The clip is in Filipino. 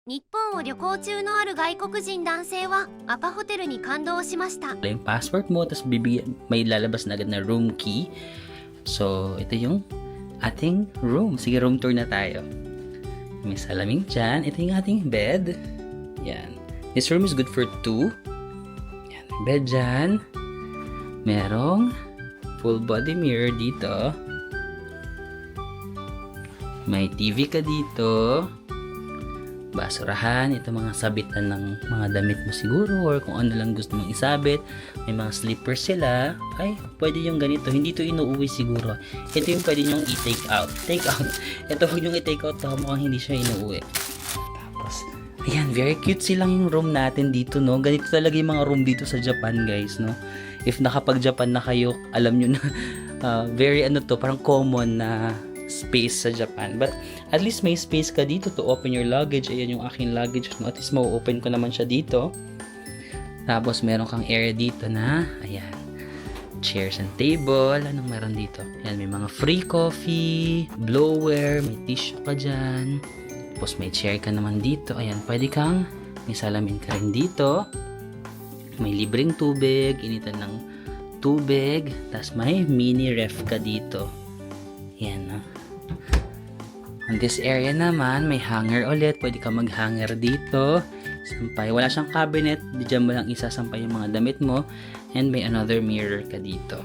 日本を旅行中のある外国人男性はアパホテルに感動しました。Yung passport mo, tapos may lalabas na agad na room key. So, ito yung ating room. Sige, room tour na tayo. May salamin dyan. Ito yung ating bed. Yan. This room is good for 2. Yan. Bed dyan. Merong full body mirror dito. May TV ka dito. Basurahan, ito mga sabitan ng mga damit mo siguro or kung ano lang gusto mong isabit. May mga slippers sila. Ay, pwede yung ganito. Hindi to inuuwi siguro. Ito yung pwede nyong i-take out. Take out. Ito huwag nyong i-take out. Mukhang hindi siya inuuwi. Tapos, ayan, very cute silang yung room natin dito, no? Ganito talaga yung mga room dito sa Japan, guys, no? If nakapag-Japan na kayo, alam nyo na very parang common na space sa Japan. But at least may space ka dito to open your luggage. Ayan yung aking luggage. No? At least ma-open ko naman siya dito. Tapos meron kang area dito na, ayan, chairs and table. Anong meron dito? Ayan, may mga free coffee, blower, may tissue ka dyan. Tapos may chair ka naman dito. Ayan, pwede kang, may salamin ka rin dito. May libreng tubig, initan ng tubig. Tapos may mini ref ka dito. Ayan, no? On this area naman, may hanger ulit. Pwede ka mag-hanger dito. Sampay. Wala siyang cabinet. Diyan mo lang isasampay yung mga damit mo. And may another mirror ka dito.